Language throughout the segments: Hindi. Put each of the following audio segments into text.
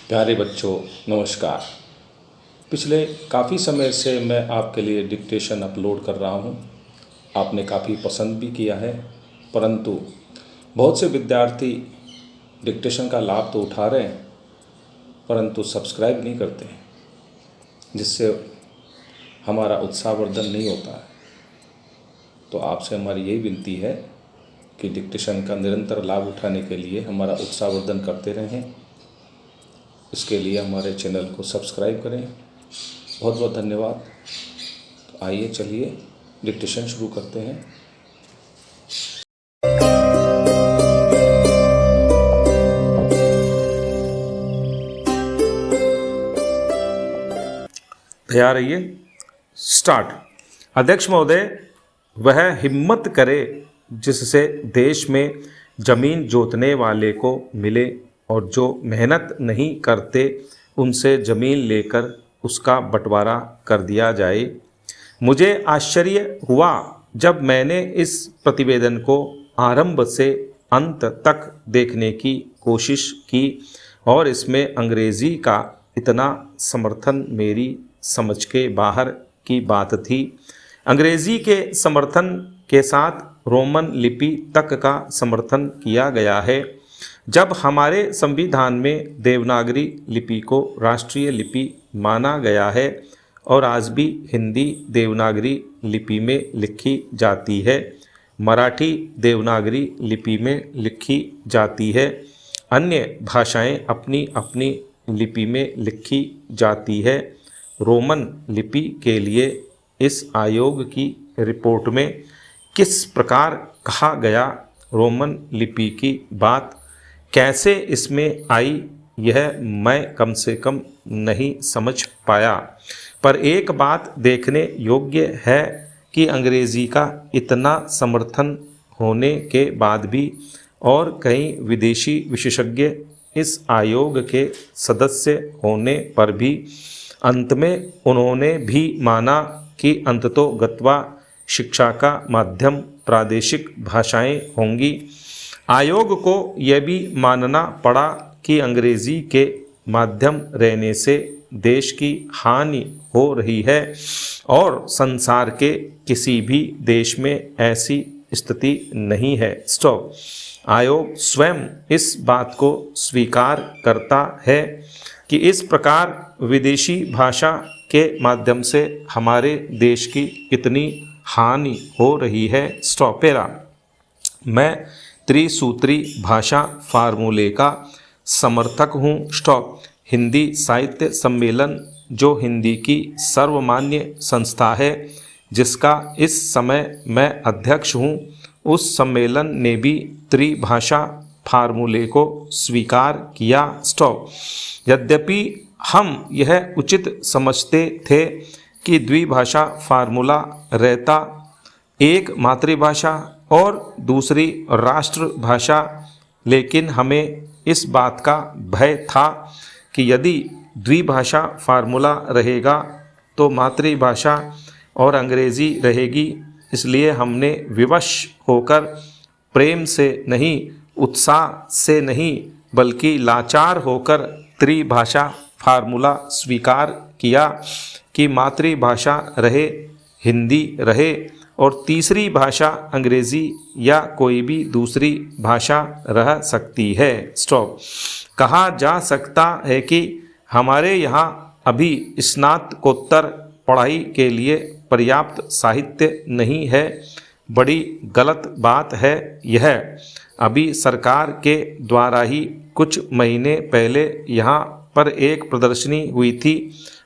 प्यारे बच्चों नमस्कार। पिछले काफ़ी समय से मैं आपके लिए डिक्टेशन अपलोड कर रहा हूँ। आपने काफ़ी पसंद भी किया है, परंतु बहुत से विद्यार्थी डिक्टेशन का लाभ तो उठा रहे हैं परंतु सब्सक्राइब नहीं करते हैं, जिससे हमारा उत्साहवर्धन नहीं होता है। तो आपसे हमारी यही विनती है कि डिक्टेशन का निरंतर लाभ उठाने के लिए हमारा उत्साहवर्धन करते रहें। इसके लिए हमारे चैनल को सब्सक्राइब करें। बहुत बहुत धन्यवाद। तो आइए चलिए डिक्टेशन शुरू करते हैं। तैयार रहिए, स्टार्ट। अध्यक्ष महोदय, वह हिम्मत करे जिससे देश में जमीन जोतने वाले को मिले और जो मेहनत नहीं करते उनसे ज़मीन लेकर उसका बंटवारा कर दिया जाए। मुझे आश्चर्य हुआ जब मैंने इस प्रतिवेदन को आरंभ से अंत तक देखने की कोशिश की और इसमें अंग्रेज़ी का इतना समर्थन मेरी समझ के बाहर की बात थी। अंग्रेज़ी के समर्थन के साथ रोमन लिपि तक का समर्थन किया गया है। जब हमारे संविधान में देवनागरी लिपि को राष्ट्रीय लिपि माना गया है और आज भी हिंदी देवनागरी लिपि में लिखी जाती है, मराठी देवनागरी लिपि में लिखी जाती है, अन्य भाषाएं अपनी अपनी लिपि में लिखी जाती है। रोमन लिपि के लिए इस आयोग की रिपोर्ट में किस प्रकार कहा गया, रोमन लिपि की बात कैसे इसमें आई, यह मैं कम से कम नहीं समझ पाया। पर एक बात देखने योग्य है कि अंग्रेज़ी का इतना समर्थन होने के बाद भी और कई विदेशी विशेषज्ञ इस आयोग के सदस्य होने पर भी अंत में उन्होंने भी माना कि अंततोगत्वा शिक्षा का माध्यम प्रादेशिक भाषाएं होंगी। आयोग को यह भी मानना पड़ा कि अंग्रेज़ी के माध्यम रहने से देश की हानि हो रही है और संसार के किसी भी देश में ऐसी स्थिति नहीं है। स्टॉप। आयोग स्वयं इस बात को स्वीकार करता है कि इस प्रकार विदेशी भाषा के माध्यम से हमारे देश की कितनी हानि हो रही है। स्टॉप। पेरा। मैं त्रिसूत्री भाषा फार्मूले का समर्थक हूँ। स्टॉप। हिंदी साहित्य सम्मेलन जो हिंदी की सर्वमान्य संस्था है जिसका इस समय मैं अध्यक्ष हूँ, उस सम्मेलन ने भी त्रिभाषा फार्मूले को स्वीकार किया। स्टॉप। यद्यपि हम यह उचित समझते थे कि द्विभाषा फार्मूला रहता, एक मातृभाषा और दूसरी राष्ट्रभाषा, लेकिन हमें इस बात का भय था कि यदि द्विभाषा फार्मूला रहेगा तो मातृभाषा और अंग्रेज़ी रहेगी। इसलिए हमने विवश होकर, प्रेम से नहीं, उत्साह से नहीं, बल्कि लाचार होकर त्रिभाषा फार्मूला स्वीकार किया कि मातृभाषा रहे, हिंदी रहे और तीसरी भाषा अंग्रेज़ी या कोई भी दूसरी भाषा रह सकती है। स्टॉप। कहा जा सकता है कि हमारे यहाँ अभी स्नातकोत्तर पढ़ाई के लिए पर्याप्त साहित्य नहीं है। बड़ी गलत बात है यह। अभी सरकार के द्वारा ही कुछ महीने पहले यहाँ पर एक प्रदर्शनी हुई थी।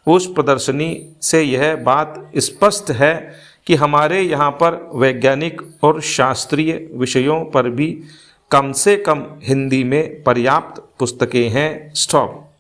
उस प्रदर्शनी से यह बात स्पष्ट है कि हमारे यहाँ पर वैज्ञानिक और शास्त्रीय विषयों पर भी कम से कम हिंदी में पर्याप्त पुस्तकें हैं। स्टॉप।